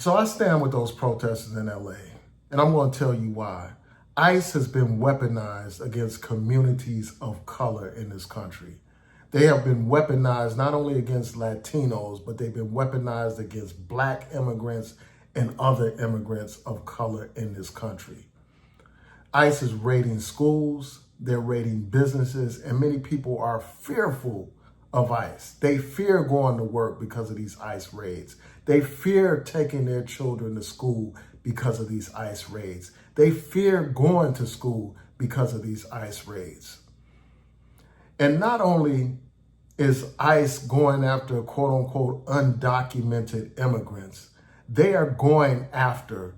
So I stand with those protesters in LA, and I'm going to tell you why. ICE has been weaponized against communities of color in this country. They have been weaponized not only against Latinos, but they've been weaponized against Black immigrants and other immigrants of color in this country. ICE is raiding schools, they're raiding businesses, and many people are fearful of ICE. They fear going to work because of these ICE raids. They fear taking their children to school because of these ICE raids. They fear going to school because of these ICE raids. And not only is ICE going after quote unquote undocumented immigrants, they are going after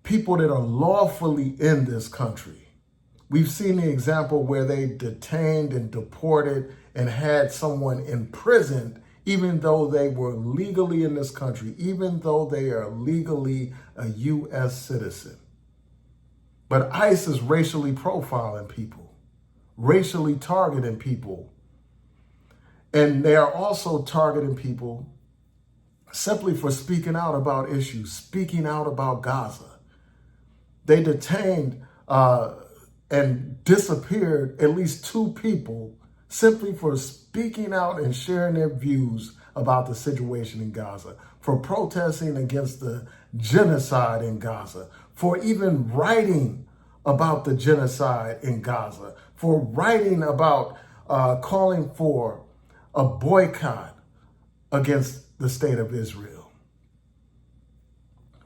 people that are lawfully in this country. We've seen the example where they detained and deported and had someone imprisoned even though they were legally in this country, even though they are legally a U.S. citizen. But ICE is racially profiling people, racially targeting people. And they are also targeting people simply for speaking out about issues, speaking out about Gaza. They detained and disappeared at least 2 people simply for speaking out and sharing their views about the situation in Gaza, for protesting against the genocide in Gaza, for even writing about the genocide in Gaza, for writing about calling for a boycott against the state of Israel.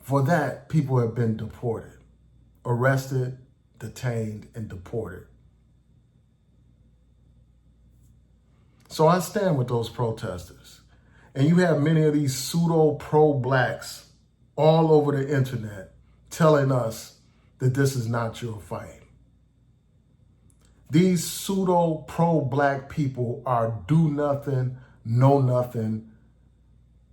For that, people have been deported, arrested, detained, and deported. So I stand with those protesters. And you have many of these pseudo pro-blacks all over the internet telling us that this is not your fight. These pseudo pro-black people are do nothing, know nothing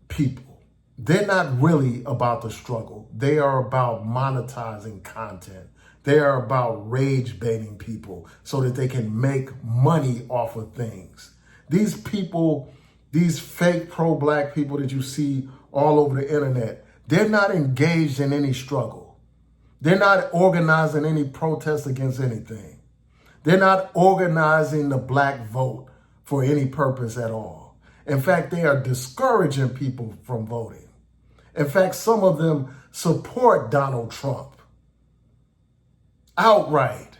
people. They're not really about the struggle. They are about monetizing content. They are about rage baiting people so that they can make money off of things. These people, these fake pro-black people that you see all over the internet, they're not engaged in any struggle. They're not organizing any protest against anything. They're not organizing the black vote for any purpose at all. In fact, they are discouraging people from voting. In fact, some of them support Donald Trump outright,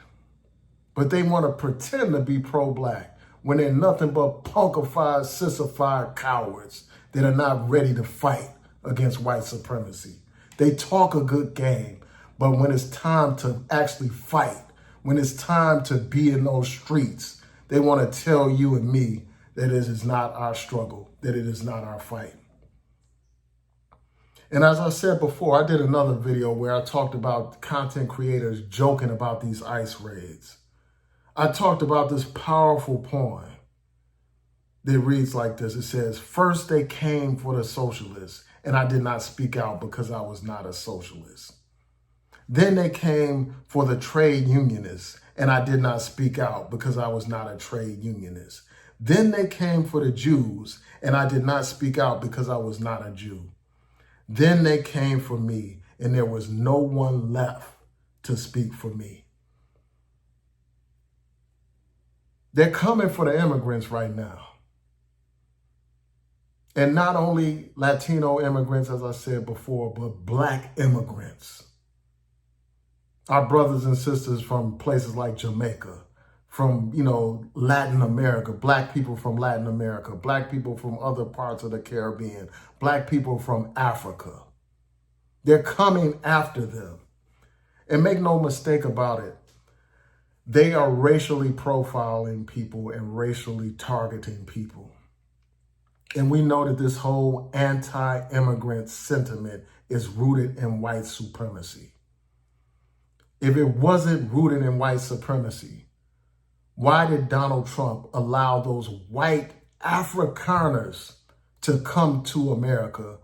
but they want to pretend to be pro-black when they're nothing but punkified, sissified cowards that are not ready to fight against white supremacy. They talk a good game, but when it's time to actually fight, when it's time to be in those streets, they want to tell you and me that it is not our struggle, that it is not our fight. And as I said before, I did another video where I talked about content creators joking about these ICE raids. I talked about this powerful poem that reads like this. It says, "First they came for the socialists, and I did not speak out because I was not a socialist. Then they came for the trade unionists, and I did not speak out because I was not a trade unionist. Then they came for the Jews, and I did not speak out because I was not a Jew. Then they came for me, and there was no one left to speak for me." They're coming for the immigrants right now. And not only Latino immigrants, as I said before, but black immigrants. Our brothers and sisters from places like Jamaica, from, Latin America, black people from Latin America, black people from other parts of the Caribbean, black people from Africa. They're coming after them. And make no mistake about it, they are racially profiling people and racially targeting people. And we know that this whole anti-immigrant sentiment is rooted in white supremacy. If it wasn't rooted in white supremacy, why did Donald Trump allow those white Afrikaners to come to America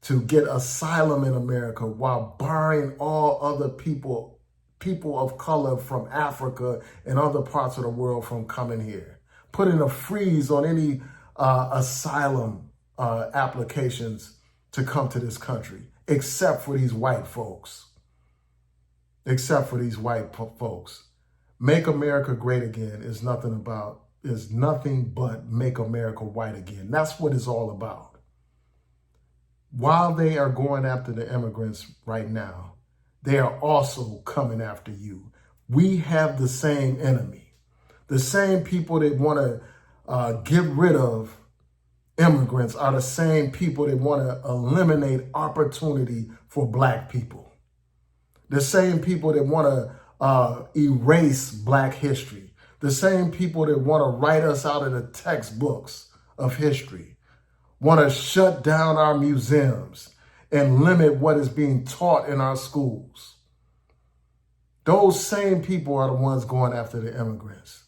to get asylum in America while barring all other people of color from Africa and other parts of the world from coming here, putting a freeze on any asylum applications to come to this country, except for these white folks. Except for these white folks. Make America great again is nothing but make America white again. That's what it's all about. While they are going after the immigrants right now, they are also coming after you. We have the same enemy. The same people that want to get rid of immigrants are the same people that want to eliminate opportunity for black people. The same people that want to erase black history. The same people that want to write us out of the textbooks of history. Want to shut down our museums and limit what is being taught in our schools. Those same people are the ones going after the immigrants.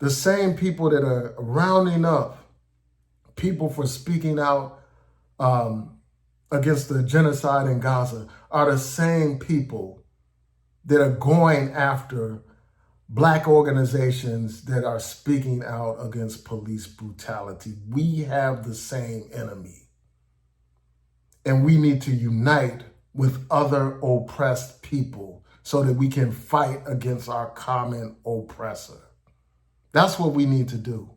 The same people that are rounding up people for speaking out against the genocide in Gaza are the same people that are going after black organizations that are speaking out against police brutality. We have the same enemy. And we need to unite with other oppressed people so that we can fight against our common oppressor. That's what we need to do.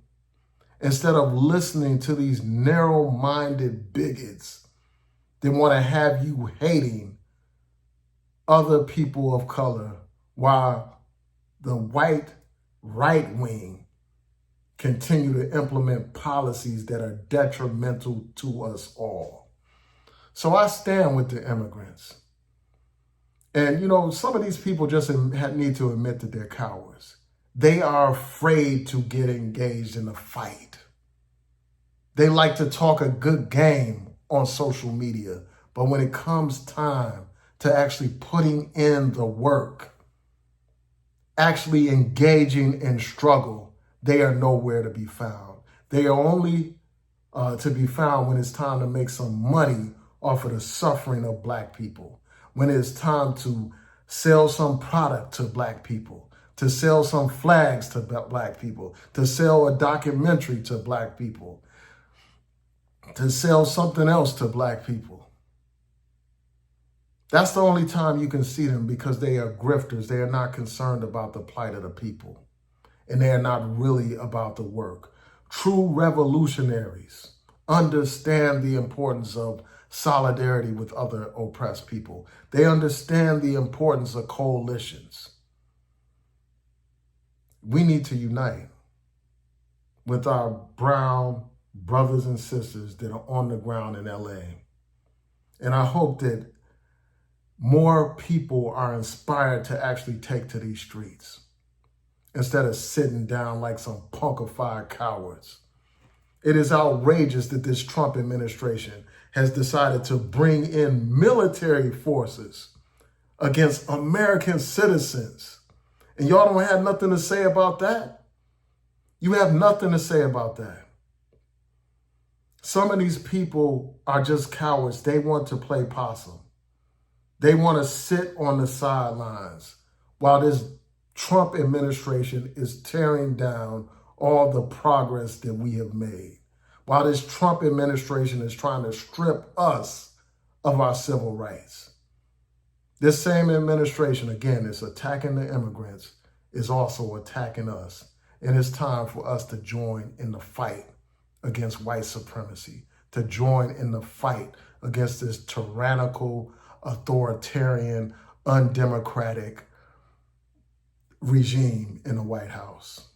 Instead of listening to these narrow-minded bigots that want to have you hating other people of color while the white right wing continue to implement policies that are detrimental to us all. So I stand with the immigrants. And, you know, some of these people just need to admit that they're cowards. They are afraid to get engaged in a fight. They like to talk a good game on social media, but when it comes time to actually putting in the work, actually engaging in struggle, they are nowhere to be found. They are only to be found when it's time to make some money off of the suffering of black people, when it's time to sell some product to black people, to sell some flags to black people, to sell a documentary to black people, to sell something else to black people. That's the only time you can see them, because they are grifters. They are not concerned about the plight of the people, and they are not really about the work. True revolutionaries understand the importance of solidarity with other oppressed people. They understand the importance of coalitions. We need to unite with our brown brothers and sisters that are on the ground in LA. And I hope that more people are inspired to actually take to these streets instead of sitting down like some punkified cowards. It is outrageous that this Trump administration has decided to bring in military forces against American citizens. And y'all don't have nothing to say about that. You have nothing to say about that. Some of these people are just cowards. They want to play possum. They want to sit on the sidelines while this Trump administration is tearing down all the progress that we have made. While this Trump administration is trying to strip us of our civil rights. This same administration, again, is attacking the immigrants, is also attacking us. And it's time for us to join in the fight against white supremacy, to join in the fight against this tyrannical, authoritarian, undemocratic regime in the White House.